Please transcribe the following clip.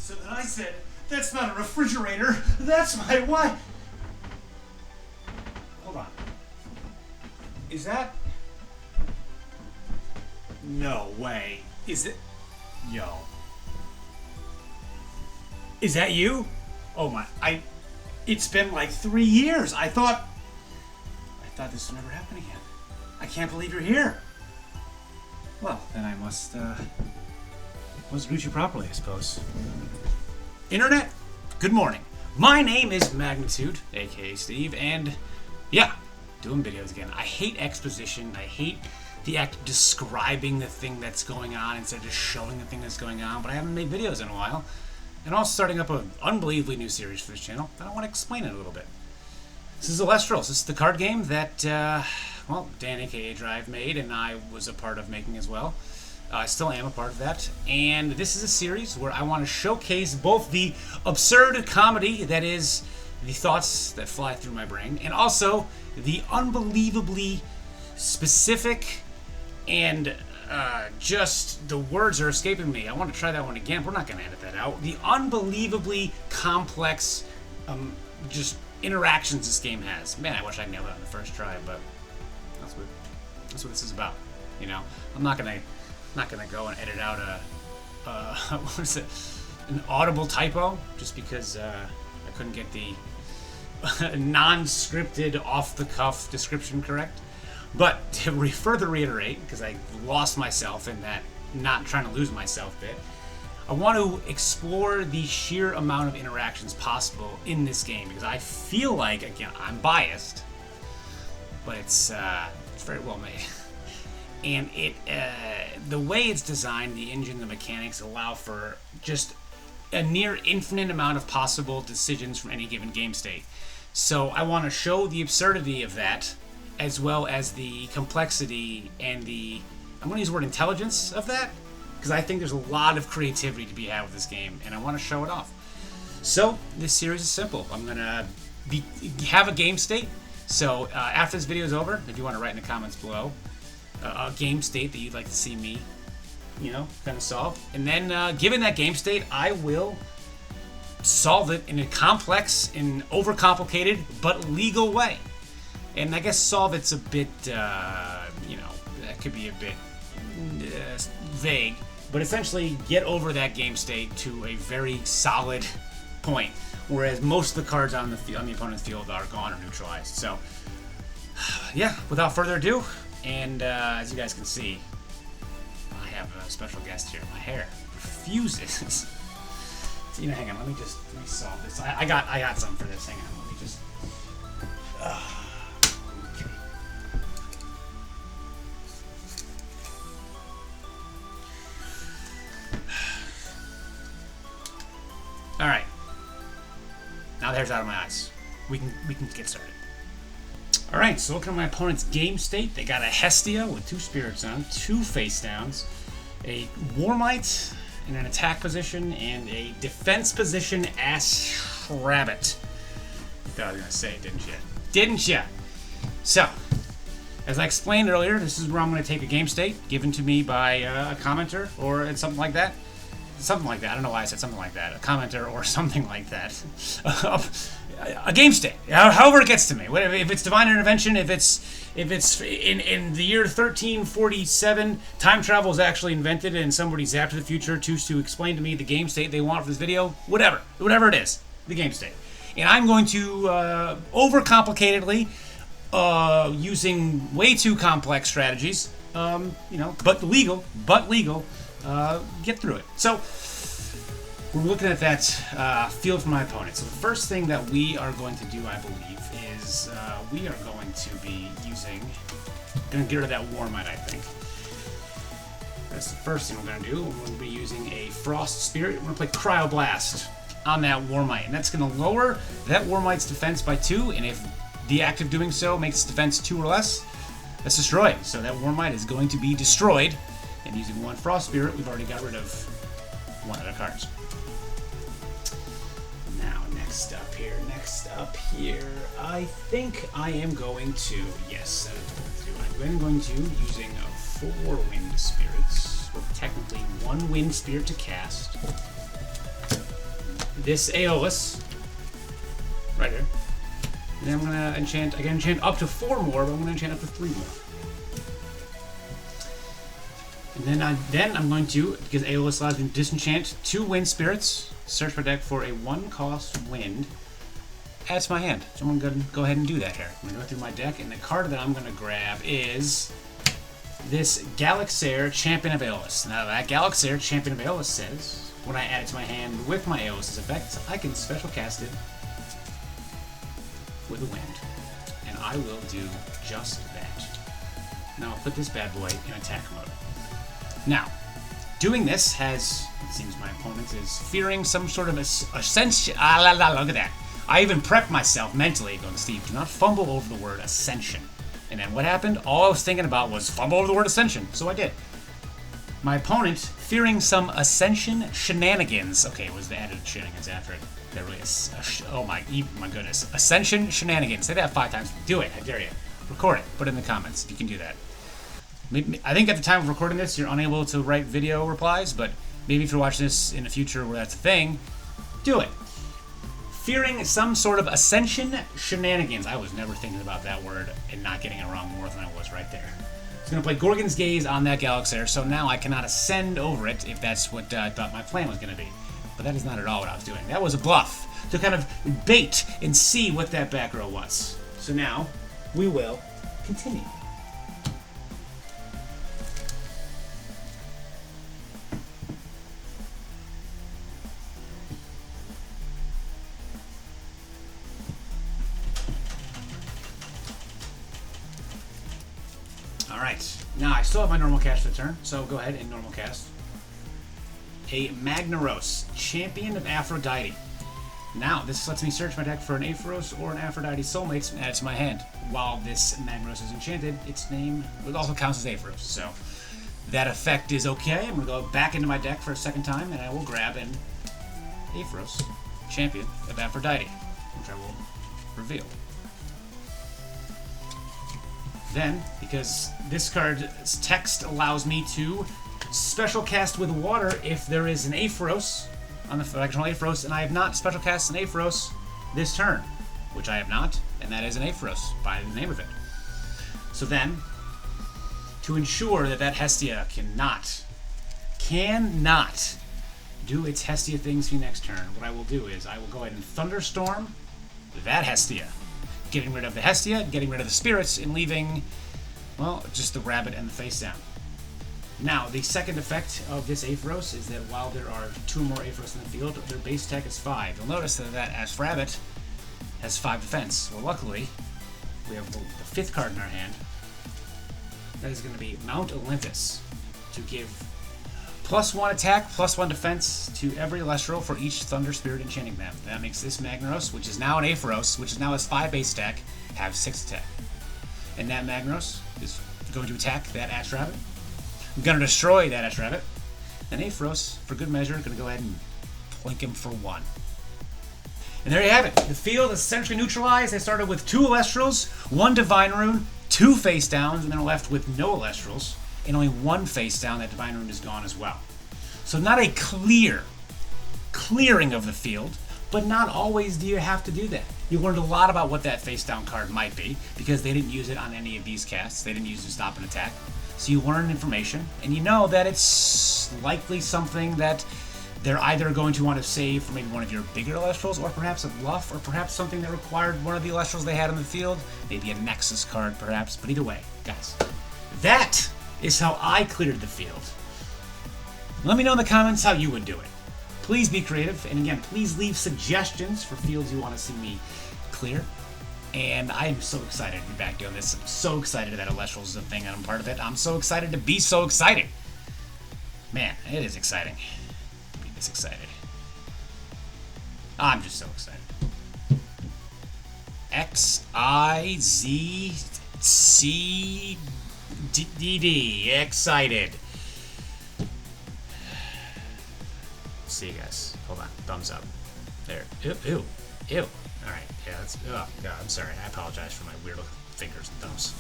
So then I said, that's not a refrigerator, that's my wife. Hold on. Is that? No way. Is it? Yo. Is that you? Oh my, it's been like 3 years. I thought this would never happen again. I can't believe you're here. Well, then I must greet you properly, I suppose. Internet, good morning. My name is Magnitude, aka Steve, and yeah, doing videos again. I hate exposition. I hate the act of describing the thing that's going on instead of just showing the thing that's going on, but I haven't made videos in a while. And also starting up an unbelievably new series for this channel, and I want to explain it a little bit. This is Elestrals. This is the card game that, well, Dan aka Drive made, and I was a part of making as well. I still am a part of that. And this is a series where I want to showcase both the absurd comedy that is the thoughts that fly through my brain, and also the unbelievably specific and just the words are escaping me. I want to try that one again. We're not going to edit that out. The unbelievably complex just interactions this game has. Man, I wish I nailed it on the first try, but that's what this is about. You know, I'm not gonna go and edit out what is it? An audible typo just because I couldn't get the non-scripted, off-the-cuff description correct. But to further reiterate, because I lost myself in that not trying to lose myself bit, I want to explore the sheer amount of interactions possible in this game, because I feel like, again, I'm biased, but it's very well made. And the way it's designed, the engine, the mechanics allow for just a near infinite amount of possible decisions from any given game state. So I want to show the absurdity of that, as well as the complexity and I'm going to use the word intelligence of that, because I think there's a lot of creativity to be had with this game, and I want to show it off. So this series is simple. I'm going to have a game state. So after this video is over, if you want to write in the comments below a game state that you'd like to see me, you know, kind of solve. And then given that game state, I will solve it in a complex and overcomplicated but legal way. And I guess solve it's a bit, you know, that could be a bit vague, but essentially get over that game state to a very solid point, whereas most of the cards on the opponent's field are gone or neutralized. So, yeah, without further ado, and as you guys can see, I have a special guest here. My hair refuses. You know, hang on, let me solve this. I got something for this. Hang on, let me just. Okay. All right. Now the hair's out of my eyes. We can get started. All right. So looking at my opponent's game state, they got a Hestia with 2 spirits on, 2 face downs, a Warmite in an attack position, and a defense position ass rabbit. You thought I was gonna say it, didn't you? Didn't you? So, as I explained earlier, this is where I'm gonna take a game state given to me by a commenter or something like that. Something like that. I don't know why I said something like that. A commenter or something like that. A game state. However it gets to me. If it's divine intervention, if it's in the year 1347, time travel is actually invented and somebody zapped to the future to explain to me the game state they want for this video. Whatever it is, the game state. And I'm going to overcomplicatedly, using way too complex strategies, you know, but legal, get through it. So we're looking at that field for my opponent. So the first thing that we are going to do, I believe, is we are going to be gonna get rid of that Warmite, I think. That's the first thing we're gonna do. We're going to be using a Frost Spirit. We're gonna play Cryoblast on that Warmite, and that's gonna lower that Warmite's defense by 2, and if the act of doing so makes its defense 2 or less, that's destroyed. So that Warmite is going to be destroyed, and using 1 Frost Spirit, we've already got rid of 1 of the cards. Now, next up here, I think I am going to, yes, that is what I'm going to do. I'm going to, using 4 Wind Spirits, or technically 1 Wind Spirit to cast, this Aeolus right here. And then I'm gonna enchant. I can enchant up to 4 more, but I'm gonna enchant up to 3 more. And then I'm going to, because Aeolus allows me to disenchant 2 wind spirits, search my deck for a 1-cost wind. Add to my hand. So I'm going to go ahead and do that here. I'm going to go through my deck, and the card that I'm going to grab is this Galaxair Champion of Aeolus. Now that Galaxair Champion of Aeolus says, when I add it to my hand with my Aeolus' effect, I can special cast it with a wind. And I will do just that. Now I'll put this bad boy in attack mode. Now, doing this has, it seems my opponent is fearing some sort of ascension. Look at that. I even prepped myself mentally going, Steve, do not fumble over the word ascension. And then what happened? All I was thinking about was fumble over the word ascension. So I did. My opponent, fearing some ascension shenanigans. Okay, it was the added shenanigans after it. That really is, oh my goodness. Ascension shenanigans. Say that 5 times. Do it. I dare you. Record it. Put it in the comments if you can do that. I think at the time of recording this, you're unable to write video replies, but maybe if you're watching this in the future where that's a thing, do it. Fearing some sort of ascension shenanigans. I was never thinking about that word and not getting it wrong more than I was right there. It's going to play Gorgon's Gaze on that Galaxair, so now I cannot ascend over it if that's what I thought my plan was going to be. But that is not at all what I was doing. That was a bluff to kind of bait and see what that back row was. So now we will continue. Alright, now I still have my normal cast for the turn, so go ahead and normal cast. A Magnaros, Champion of Aphrodite. Now, this lets me search my deck for an Aepharos or an Aphrodite Soulmates and add it to my hand. While this Magnaros is enchanted, its name also counts as Aepharos, so that effect is okay. I'm going to go back into my deck for a second time, and I will grab an Aepharos, Champion of Aphrodite, which I will reveal. Then, because this card's text allows me to special cast with water if there is an Aepharos on the functional Aepharos, and I have not special cast an Aepharos this turn, which I have not, and that is an Aepharos by the name of it. So then, to ensure that that Hestia cannot do its Hestia things for you next turn, what I will do is I will go ahead and Thunderstorm that Hestia. Getting rid of the Hestia, getting rid of the spirits, and leaving, well, just the rabbit and the face down. Now, the second effect of this Aepharos is that while there are 2 more Aepharos in the field, their base attack is 5. You'll notice that Ash Rabbit has 5 defense. Well, luckily, we have the 5th card in our hand. That is going to be Mount Olympus to give +1 attack, +1 defense to every Elestral for each Thunder Spirit enchanting them. That makes this Magnaros, which is now an Aepharos, which is now has 5 base attack, have 6 attack. And that Magnaros is going to attack that Ash Rabbit. I'm going to destroy that Ash Rabbit. And Aepharos, for good measure, going to go ahead and plink him for 1. And there you have it. The field is essentially neutralized. I started with 2 Elestrals, 1 Divine Rune, 2 face downs, and then left with no Elestrals. And only 1 face down, that Divine Rune is gone as well. So not a clearing of the field, but not always do you have to do that. You learned a lot about what that face down card might be, because they didn't use it on any of these casts. They didn't use it to stop an attack. So you learn information, and you know that it's likely something that they're either going to want to save for maybe one of your bigger Elestrals, or perhaps a bluff, or perhaps something that required one of the Elestrals they had on the field. Maybe a Nexus card, perhaps. But either way, guys, that is how I cleared the field. Let me know in the comments how you would do it. Please be creative, and again, please leave suggestions for fields you want to see me clear. And I am so excited to be back doing this. I'm so excited that Elestrals is a thing and I'm part of it. I'm so excited to be so excited. Man, it is exciting to be this excited. I'm just so excited. XIZCDD. Excited. See you guys. Hold on. Thumbs up. There. Ew. Ew. Ew. Alright. Yeah, that's. Oh, God. I'm sorry. I apologize for my weird fingers and thumbs.